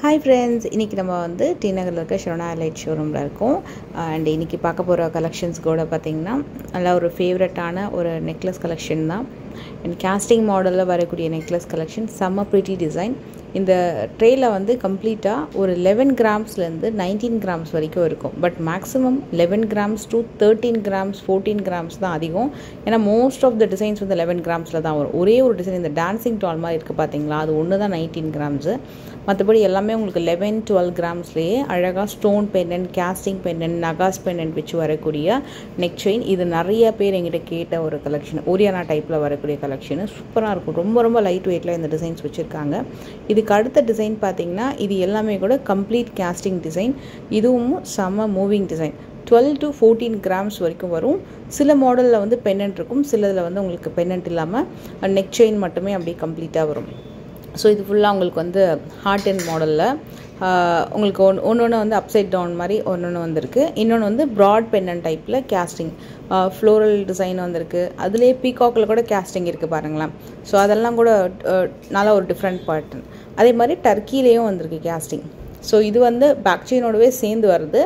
Hi friends, இன்னைக்கு நம்ம வந்து டி நகர்ல இருக்க ஷரோனா லைட் ஷோரூம்ல இருக்கோம். அண்ட் இன்னைக்கு பார்க்க போற கலெக்ஷன்ஸ் கூட பாத்தீங்கன்னா நல்ல ஒரு ஃபேவரட்டான ஒரு நெக்லஸ் கலெக்ஷன் தான். அண்ட் காஸ்டிங் மாடல்ல வரக்கூடிய நெக்லஸ் கலெக்ஷன் செம்ம பிரிட்டி டிசைன். இந்த ட்ரேல வந்து கம்ப்ளீட்டா ஒரு 11 கிராம்ஸ்ல இருந்து 19 கிராம்ஸ் வரைக்கும் இருக்கும். But maximum 11 grams to 13 grams 14 grams தான் அதிகம். ஏன்னா மோஸ்ட் ஆஃப் த டிசைன்ஸ் வந்து 11 கிராம்ஸ்ல தான் வரும். ஒரே ஒரு டிசைன் இந்த டான்சிங் டால் மாதிரி இருக்குது பார்த்தீங்களா, அது ஒன்று தான் 19 கிராம்ஸ். மற்றபடி எல்லாமே உங்களுக்கு 11-12 கிராம்ஸ்லேயே அழகாக ஸ்டோன் பெண்டன்ட், கேஸ்டிங் பெண்டன்ட், நகாஸ் பெண்டன்ட் வச்சு வரக்கூடிய நெக் செயின். இது நிறைய பேர் எங்கிட்ட கேட்ட ஒரு கலெக்ஷன். ஓரியானா டைப்பில் வரக்கூடிய கலெக்ஷனு சூப்பராக இருக்கும். ரொம்ப ரொம்ப லைட் வெயிட்டில் இந்த டிசைன்ஸ் வச்சுருக்காங்க. இதுக்கு அடுத்த டிசைன் பார்த்தீங்கன்னா இது எல்லாமே கூட கம்ப்ளீட் கேஸ்டிங் டிசைன். இதுவும் செம்ம மூவிங் டிசைன். 12 to 14 கிராம்ஸ் வரைக்கும் வரும். சில மாடலில் வந்து பெண்டன்ட் இருக்கும், சிலதில் வந்து உங்களுக்கு பெண்டன்ட் இல்லாமல் நெக் செயின் மட்டுமே அப்படியே கம்ப்ளீட்டாக வரும். ஸோ இது ஃபுல்லாக உங்களுக்கு வந்து ஹார்ட் அண்ட் மாடலில் உங்களுக்கு ஒன்று வந்து அப்சைட் டவுன் மாதிரி ஒன்று வந்திருக்கு. இன்னொன்று வந்து ப்ராட் பெண்டன்ட் டைப்பில் கேஸ்டிங் ஃப்ளோரல் டிசைன் வந்திருக்கு. அதுலேயே பீகாக்கில் கூட கேஸ்டிங் இருக்குது பாருங்களேன். ஸோ அதெல்லாம் கூட நல்ல ஒரு டிஃப்ரெண்ட் பேட்டர்ன். அதே மாதிரி டர்க்கிலேயும் வந்திருக்கு கேஸ்டிங். ஸோ இது வந்து பேக் செயினோடவே சேர்ந்து வருது.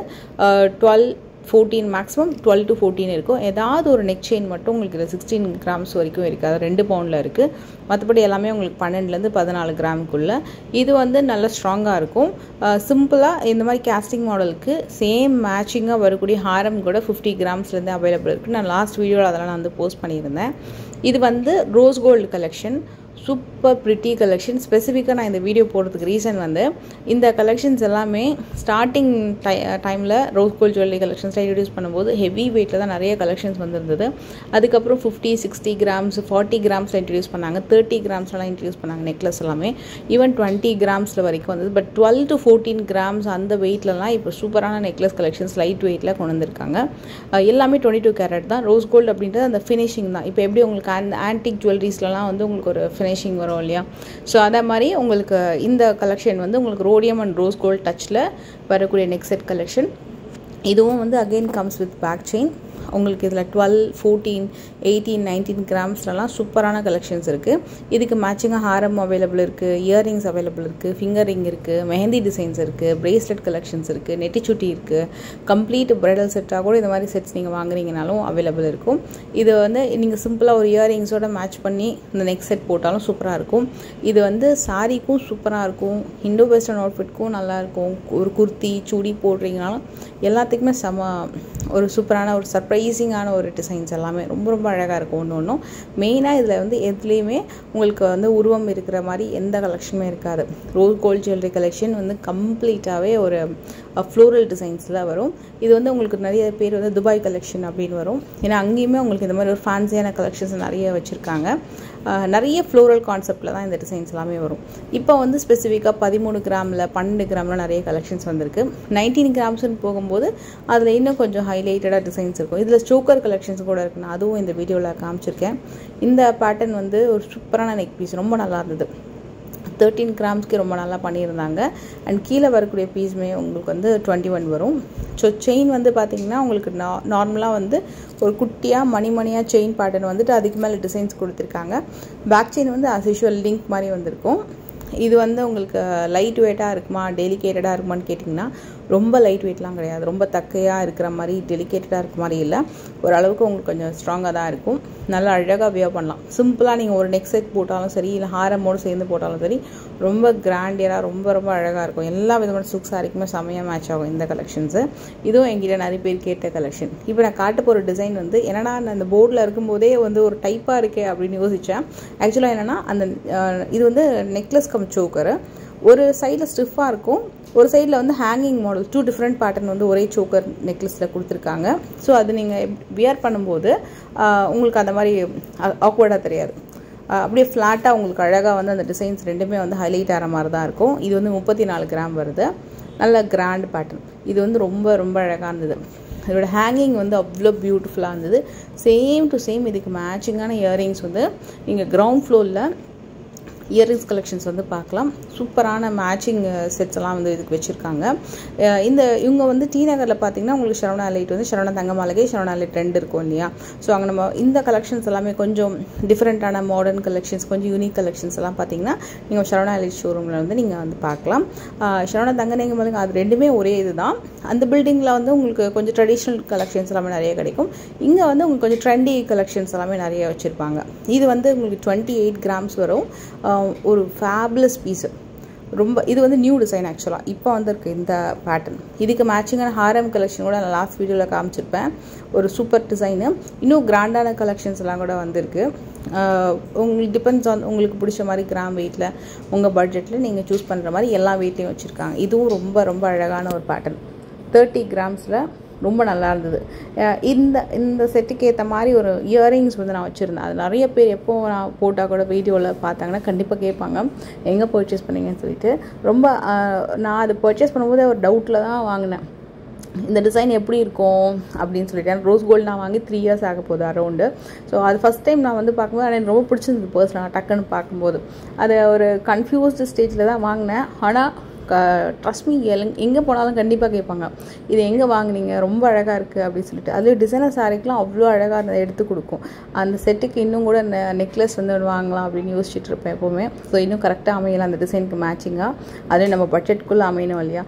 12-14 மேக்ஸிமம் 12 to 14 இருக்கும். ஏதாவது ஒரு நெக் செயின் மட்டும் உங்களுக்கு 16 கிராம்ஸ் வரைக்கும் இருக்குது. அது 2 பவுண்டில் இருக்குது. மற்றபடி எல்லாமே உங்களுக்கு 12லேருந்து 14 கிராமுக்குள்ளே. இது வந்து நல்ல ஸ்ட்ராங்காக இருக்கும். சிம்பிளாக இந்த மாதிரி கேஸ்டிங் மாடலுக்கு சேம் மேட்சிங்காக வரக்கூடிய ஹாரம் கூட 50 கிராம்ஸ்லேருந்து அவைலபிள் இருக்குது. நான் லாஸ்ட் வீடியோவில் அதெல்லாம் நான் வந்து போஸ்ட் பண்ணியிருந்தேன். இது வந்து rose gold collection. Super pretty collection. ஸ்பெசிஃபிக்காக நான் இந்த வீடியோ போடுறதுக்கு ரீசன் வந்து இந்த கலெக்ஷன்ஸ் எல்லாமே ஸ்டார்டிங் டைமில் ரோஸ் கோல்ட் ஜுவல்லரி கலெக்ஷன்ஸில் இன்ட்ரடியூஸ் பண்ணும்போது ஹெவி வெயிட்டில் தான் நிறைய கலெக்ஷன்ஸ் வந்திருந்தது. அதுக்கப்புறம் 50, 60 கிராம்ஸ் 40 கிராம்ஸில் இன்ட்ரடியூஸ் பண்ணாங்க. 30 கிராம்ஸ்லாம் இன்ட்ரடியூஸ் பண்ணாங்க நெக்லஸ் எல்லாமே. ஈவன் 20 கிராம்ஸில் வரைக்கும் வந்தது. பட் 12 to 14 கிராம்ஸ் அந்த வெயிட்லலாம் இப்போ சூப்பரான நெக்லஸ் கலெக்ஷன்ஸ் லைட் வெயிட்டில் கொண்டு வந்திருக்காங்க. எல்லாமே 22 கேரட் தான். ரோஸ் கோல்டு அப்படின்றது அந்த ஃபினிஷிங் தான். இப்போ எப்படி உங்களுக்கு ஆன்டிக் ஜுவல்லரிஸ்லாம் வந்து உங்களுக்கு ஒரு ஃபினிஷிங் வரும் இல்லையா. ஸோ அதே மாதிரி உங்களுக்கு இந்த கலெக்ஷன் வந்து உங்களுக்கு ரோடியம் அண்ட் ரோஸ் கோல்ட் டச்சில் வரக்கூடிய நெக் செட் கலெக்ஷன். இதுவும் வந்து again comes with back chain. உங்களுக்கு இதில் 12, 14, 18, 19 கிராம்ஸ்லாம் சூப்பரான கலெக்ஷன்ஸ் இருக்குது. இதுக்கு மேட்சிங்காக ஹாரம் அவைலபிள் இருக்குது, இயர்ரிங்ஸ் அவைலபிள் இருக்குது, ஃபிங்கர் ரிங் இருக்குது, மெஹந்தி டிசைன்ஸ் இருக்குது, பிரேஸ்லெட் கலெக்ஷன்ஸ் இருக்குது, நெட்டிச்சுட்டி இருக்குது. கம்ப்ளீட் பிரைடல் செட்டாக கூட இந்த மாதிரி செட்ஸ் நீங்கள் வாங்குறீங்கனாலும் அவைலபிள் இருக்கும். இது வந்து நீங்கள் சிம்பிளாக ஒரு இயர்ரிங்ஸோட மேட்ச் பண்ணி இந்த நெக் செட் போட்டாலும் சூப்பராக இருக்கும். இது வந்து சாரீக்கும் சூப்பராக இருக்கும், இண்டோ வெஸ்டர்ன் அவுட்ஃபிட்க்கும் நல்லாயிருக்கும். ஒரு குர்த்தி சுடி போடுறீங்கனாலும் எல்லாத்துக்குமே ஒரு சூப்பரான ஒரு சர்ப்ரைசிங்கான ஒரு டிசைன்ஸ் எல்லாமே ரொம்ப ரொம்ப அழகாக இருக்கும். ஒன்றும் மெயினாக இதில் வந்து எதுலேயுமே உங்களுக்கு வந்து உருவம் இருக்கிற மாதிரி எந்த கலெக்ஷனுமே இருக்காது. ரோஸ் கோல்ட் ஜுவல்லரி கலெக்ஷன் வந்து கம்ப்ளீட்டாகவே ஒரு ஃப்ளோரல் டிசைன்ஸில் வரும். இது வந்து உங்களுக்கு நிறைய பேர் வந்து துபாய் கலெக்ஷன் அப்படின்னு வரும். ஏன்னா அங்கேயுமே உங்களுக்கு இந்த மாதிரி ஒரு ஃபேன்சியான கலெக்ஷன்ஸ் நிறைய வச்சுருக்காங்க. நிறைய ஃப்ளோரல் கான்செப்டில் தான் இந்த டிசைன்ஸ் எல்லாமே வரும். இப்போ வந்து ஸ்பெசிஃபிக்காக 13 கிராமில் 12 கிராமில் நிறைய கலெக்ஷன்ஸ் வந்திருக்கு. 19 கிராம்ஸ்ன்னு போகும்போது அதில் இன்னும் கொஞ்சம் ஹைலைட்டடாக டிசைன்ஸ் இருக்கும். இதில் ஸ்டோக்கர் கலெக்ஷன்ஸ் கூட இருக்குன்னு அதுவும் இந்த வீடியோவில் காமிச்சிருக்கேன். இந்த பேட்டர்ன் வந்து ஒரு சூப்பரான நெக் பீஸ், ரொம்ப நல்லா இருந்தது. 13 கிராம்ஸ்க்கு ரொம்ப நல்லா பண்ணியிருந்தாங்க. அண்ட் கீழே வரக்கூடிய பீஸுமே உங்களுக்கு வந்து 21 வரும். ஸோ செயின் வந்து பார்த்திங்கன்னா உங்களுக்கு நார்மலாக வந்து ஒரு குட்டியாக மணியாக செயின் பேட்டர்ன் வந்துட்டு அதுக்கு மேலே டிசைன்ஸ் கொடுத்துருக்காங்க. பேக் செயின் வந்து ஆஸ் யூஷுவல் லிங்க் மாதிரி வந்திருக்கும். இது வந்து உங்களுக்கு லைட் வெயிட்டாக இருக்குமா, டெலிகேட்டடாக இருக்குமான்னு கேட்டிங்கன்னா ரொம்ப லைட் வெயிட்லாம் கிடையாது. ரொம்ப தக்கையாக இருக்கிற மாதிரி டெலிகேட்டடாக இருக்க மாதிரி இல்லை. ஓரளவுக்கு உங்களுக்கு கொஞ்சம் ஸ்ட்ராங்காக தான் இருக்கும். நல்லா அழகாக வியர் பண்ணலாம். சிம்பிளாக நீங்கள் ஒரு நெக் செட் போட்டாலும் சரி, இல்லை ஹாரமோடு சேர்ந்து போட்டாலும் சரி, ரொம்ப கிராண்டியராக ரொம்ப ரொம்ப அழகாக இருக்கும். எல்லா விதமான சில்க் சாரிக்குமே செம்மையாக மேட்ச் ஆகும் இந்த கலெக்ஷன்ஸு. இதுவும் எங்கிட்ட நிறைய பேர் கேட்ட கலெக்ஷன். இப்போ நான் காட்ட போகிற டிசைன் வந்து என்னென்னா நான் அந்த போர்டில் இருக்கும்போதே வந்து ஒரு டைப்பாக இருக்கே அப்படின்னு யோசித்தேன். ஆக்சுவலாக என்னென்னா அந்த இது வந்து நெக்லஸ் கம் சோக்கரு. ஒரு சைடில் ஸ்டிஃபாக இருக்கும், ஒரு சைடில் வந்து ஹேங்கிங் மாடல். 2 டிஃப்ரெண்ட் பேட்டர்ன் வந்து ஒரே சோக்கர் நெக்லஸில் கொடுத்துருக்காங்க. ஸோ அது நீங்கள் வியர் பண்ணும்போது உங்களுக்கு அந்த மாதிரி ஆக்வர்டாக தெரியாது. அப்படியே ஃப்ளாட்டாக உங்களுக்கு அழகாக வந்து அந்த டிசைன்ஸ் ரெண்டுமே வந்து ஹைலைட் ஆகிற மாதிரி தான் இருக்கும். இது வந்து 34 கிராம் வருது. நல்ல கிராண்ட் பேட்டர்ன். இது வந்து ரொம்ப ரொம்ப அழகாக இருந்தது. இதோட ஹேங்கிங் வந்து அவ்வளோ பியூட்டிஃபுல்லாக இருந்தது. சேம் டு சேம் இதுக்கு மேட்சிங்கான இயரிங்ஸ் வந்து நீங்கள் கிரவுண்ட் ஃப்ளோரில் இயரிங்ஸ் கலெக்ஷன்ஸ் வந்து பார்க்கலாம். சூப்பரான மேட்சிங் செட்ஸ் எல்லாம் வந்து இதுக்கு வச்சுருக்காங்க. இவங்க வந்து டி நகரில் பார்த்தீங்கன்னா உங்களுக்கு சரவணா எலைட் வந்து சரவணா தங்க மாளிகை, சரவணா எலைட் 2 இருக்கும் இல்லையா. ஸோ அங்கே நம்ம இந்த கலெக்ஷன்ஸ் எல்லாமே கொஞ்சம் டிஃப்ரெண்ட்டான மாடர்ன் கலெக்ஷன்ஸ், கொஞ்சம் யூனிக் கலெக்ஷன்ஸ் எல்லாம் பார்த்தீங்கன்னா நீங்கள் சரவணா எலைட் ஷோரூமில் வந்து நீங்கள் வந்து பார்க்கலாம். சரவணா தங்க மாளிகை அது ரெண்டுமே ஒரே இது தான். அந்த பில்டிங்கில் வந்து உங்களுக்கு கொஞ்சம் ட்ரெடிஷ்னல் கலெக்ஷன்ஸ் எல்லாமே நிறைய கிடைக்கும். இங்கே வந்து உங்களுக்கு கொஞ்சம் ட்ரெண்டி கலெக்ஷன்ஸ் எல்லாமே நிறைய வச்சுருப்பாங்க. இது வந்து உங்களுக்கு 28 கிராம்ஸ் வரும். ஒரு ஃபேபுலஸ் பீஸு. ரொம்ப இது வந்து நியூ டிசைன். ஆக்சுவலாக இப்போ வந்திருக்கு இந்த பேட்டர்ன். இதுக்கு மேட்சிங்கான ஹாரம் கலெக்ஷன் கூட நான் லாஸ்ட் வீடியோவில் காமிச்சிருப்பேன். ஒரு சூப்பர் டிசைனு. இன்னும் கிராண்டான கலெக்ஷன்ஸ் எல்லாம் கூட வந்திருக்கு. உங்களுக்கு டிபெண்ட்ஸ் ஆன் உங்களுக்கு பிடிச்ச மாதிரி கிராம் வெயிட்டில் உங்கள் பட்ஜெட்டில் நீங்கள் சூஸ் பண்ணுற மாதிரி எல்லா வெயிட்லையும் வச்சுருக்காங்க. இதுவும் ரொம்ப ரொம்ப அழகான ஒரு பேட்டர்ன். 30 கிராம்ஸில் ரொம்ப நல்லா இருந்தது. இந்த செட்டுக்கு ஏற்ற மாதிரி ஒரு இயரிங்ஸ் வந்து நான் வச்சுருந்தேன். அது நிறைய பேர் எப்போ நான் போட்டால் கூட வீடியோவில் பார்த்தாங்கன்னா கண்டிப்பாக கேட்பாங்க எங்கே பர்ச்சேஸ் பண்ணீங்கன்னு சொல்லிட்டு. ரொம்ப நான் அது பர்ச்சேஸ் பண்ணும்போது ஒரு டவுட்டில் தான் வாங்கினேன், இந்த டிசைன் எப்படி இருக்கும் அப்படின்னு சொல்லிட்டு. எனக்கு ரோஸ் கோல்டு நான் வாங்கி 3 இயர்ஸ் ஆக போகுது அரௌண்டு. ஸோ அது ஃபஸ்ட் டைம் நான் வந்து பார்க்கும்போது எனக்கு ரொம்ப பிடிச்சிருந்தது. பர்சனலாக டக்குன்னு பார்க்கும்போது அது ஒரு கன்ஃபியூஸ்டு ஸ்டேஜில் தான் வாங்கினேன். ஆனால் ட்ரஸ்ட் மீ எங்கே போனாலும் கண்டிப்பாக கேட்பாங்க இது எங்கே வாங்கினீங்க, ரொம்ப அழகாக இருக்குது அப்படின்னு சொல்லிட்டு. அதுலேயே டிசைனர் சாரிக்கெலாம் அவ்வளோ அழகாக எடுத்து கொடுக்கும். அந்த செட்டுக்கு இன்னும் கூட நெக்லஸ் வந்து வாங்கலாம் அப்படின்னு யோசிச்சுட்டு இருப்பேன் எப்போவுமே. ஸோ இன்னும் கரெக்டாக அமையலாம் அந்த டிசைனுக்கு மேட்சிங்காக. அதுவும் நம்ம பட்ஜெட்டுக்குள்ளே அமையணும் இல்லையா.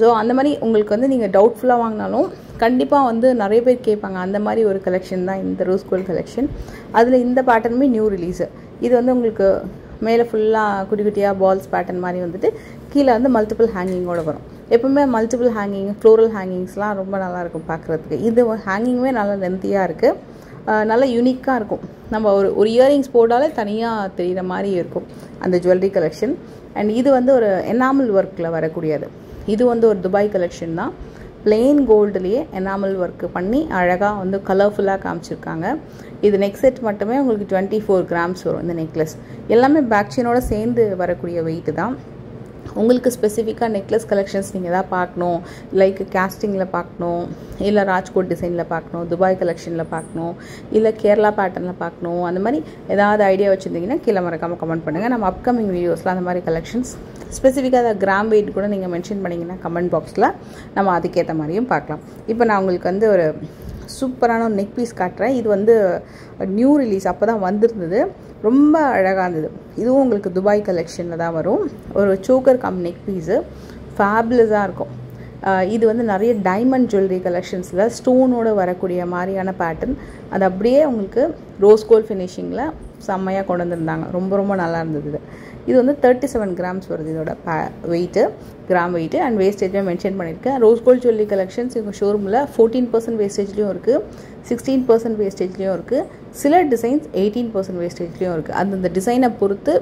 ஸோ அந்த மாதிரி உங்களுக்கு வந்து நீங்கள் டவுட்ஃபுல்லாக வாங்கினாலும் கண்டிப்பாக வந்து நிறைய பேர் கேட்பாங்க. அந்த மாதிரி ஒரு கலெக்ஷன் தான் இந்த ரோஸ் கோல்டு கலெக்ஷன். அதில் இந்த பேட்டர்னுமே நியூ ரிலீஸு. இது வந்து உங்களுக்கு மேலே ஃபுல்லாக குட்டி குட்டியாக பால்ஸ் பேட்டர்ன் மாதிரி வந்துட்டு கீழே வந்து மல்டிபிள் ஹேங்கிங்கோடு வரும். எப்பவுமே மல்டிபிள் ஹேங்கிங், ஃப்ளோரல் ஹேங்கிங்ஸ்லாம் ரொம்ப நல்லாயிருக்கும் பார்க்குறதுக்கு. இது ஹேங்கிங்குமே நல்லா லென்த்தியாக இருக்குது, நல்லா யூனிக்காக இருக்கும். நம்ம ஒரு இயரிங்ஸ் போட்டாலே தனியாக தெரிகிற மாதிரி இருக்கும் அந்த ஜுவல்லரி கலெக்ஷன். அண்ட் இது வந்து ஒரு எனாமல் ஒர்க்கில் வரக்கூடியது. இது வந்து ஒரு துபாய் கலெக்ஷன் தான். பிளெயின் கோல்டுலேயே எனாமல் ஒர்க்கு பண்ணி அழகாக வந்து கலர்ஃபுல்லாக காமிச்சிருக்காங்க. இது நெக் செட் மட்டுமே உங்களுக்கு 24 கிராம்ஸ் வரும். இந்த நெக்லஸ் எல்லாமே பேக் செயினோட சேர்ந்து வரக்கூடிய வெயிட்டு தான். உங்களுக்கு ஸ்பெசிஃபிக்காக நெக்லஸ் கலெக்ஷன்ஸ் நீங்கள் எதாவது பார்க்கணும், லைக் கேஸ்டிங்கில் பார்க்கணும், இல்லை ராஜ்கோட் டிசைனில் பார்க்கணும், துபாய் கலெக்ஷனில் பார்க்கணும், இல்லை கேரளா பேட்டர்னில் பார்க்கணும், அந்த மாதிரி ஏதாவது ஐடியா வச்சுருந்தீங்கன்னா கீழே மறக்காமல் கமெண்ட் பண்ணுங்கள். நம்ம அப்கமிங் வீடியோஸில் அந்த மாதிரி கலெக்ஷன்ஸ் ஸ்பெசிஃபிக்காக அதை கிராம் வெயிட் கூட நீங்கள் மென்ஷன் பண்ணிங்கன்னா கமெண்ட் பாக்ஸில் நம்ம அதுக்கேற்ற மாதிரியும் பார்க்கலாம். இப்போ நான் உங்களுக்கு வந்து ஒரு சூப்பரான ஒரு நெக் பீஸ் காட்டுறேன். இது வந்து நியூ ரிலீஸ், அப்போ தான் வந்திருந்தது. ரொம்ப அழகாக இருந்தது. இதுவும் உங்களுக்கு துபாய் கலெக்ஷனில் தான் வரும். ஒரு சோக்கர் கம் நெக் பீஸு ஃபேபுலஸாக இருக்கும். இது வந்து நிறைய டைமண்ட் ஜுவல்லரி கலெக்ஷன்ஸில் ஸ்டோனோடு வரக்கூடிய மாதிரியான பேட்டர்ன். அது அப்படியே உங்களுக்கு ரோஸ் கோல்ட் ஃபினிஷிங்கில் செம்மையாக கொண்டு வந்திருந்தாங்க. ரொம்ப ரொம்ப நல்லா இருந்தது. இது வந்து 37 கிராம்ஸ் வருது இதோட வெயிட்டு, கிராம் வெயிட்டு. அண்ட் வேஸ்டேஜும் மென்ஷன் பண்ணியிருக்கேன். ரோஸ் கோல்ட் ஜுவல்லரி கலெக்ஷன்ஸ் எங்கள் ஷோரூமில் 14% வேஸ்டேஜ்லேயும் இருக்குது, 16% வேஸ்டேஜ்லேயும் இருக்குது. சில டிசைன்ஸ் 18% வேஸ்டேஜ்லேயும் இருக்குது. அந்தந்த டிசைனை பொறுத்து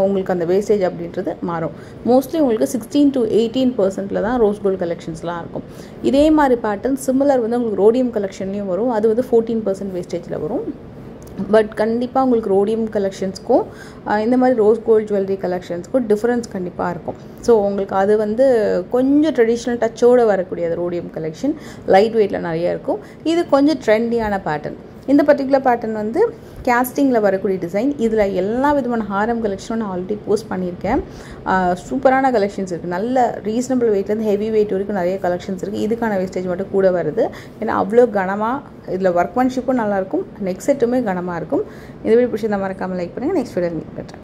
உங்களுக்கு அந்த வேஸ்டேஜ் அப்படின்றது மாறும். மோஸ்ட்லி உங்களுக்கு 16 to 18% தான் ரோஸ் கோல்ட் கலெக்ஷன்ஸ்லாம் இருக்கும். இதே மாதிரி பேட்டர்ன் சிமிலர் வந்து உங்களுக்கு ரோடியம் கலெக்ஷன்லேயும் வரும். அது வந்து 14% வேஸ்டேஜில் வரும். பட் கண்டிப்பாக உங்களுக்கு ரோடியம் கலெக்ஷன்ஸ்க்கும் இந்த மாதிரி ரோஸ் கோல்ட் ஜுவல்லரி கலெக்ஷன்ஸ்க்கும் டிஃப்ரென்ஸ் கண்டிப்பாக இருக்கும். ஸோ உங்களுக்கு அது வந்து கொஞ்சம் ட்ரெடிஷ்னல் டச்சோடு வரக்கூடிய ரோடியம் கலெக்ஷன் லைட் வெயிட்டில் நிறைய இருக்கும். இது கொஞ்சம் ட்ரெண்டியான பேட்டர்ன். இந்த பர்டிகுலர் பேட்டர்ன் வந்து கேஸ்டிங்கில் வரக்கூடிய டிசைன். இதில் எல்லா விதமான ஹாரம் கலெக்ஷனும் நான் ஆல்ரெடி போஸ்ட் பண்ணியிருக்கேன். சூப்பரான கலெக்ஷன்ஸ் இருக்குது. நல்ல ரீசனபிள் வெயிட்லேருந்து ஹெவி வெயிட் வரைக்கும் நிறைய கலெக்ஷன்ஸ் இருக்குது. இதுக்கான வேஸ்டேஜ் மட்டும் கூட வருது. ஏன்னா அவ்வளோ கனமாக, இதில் ஒர்க்மேன்ஷிப்பும் நல்லாயிருக்கும், நெக் செட்டுமே கனமாக இருக்கும். இதுவே பிடிச்சி இந்த மறக்காமல் லைக் பண்ணுங்கள். நெக்ஸ்ட் வீடியோ மீட் பண்ணுறேன்.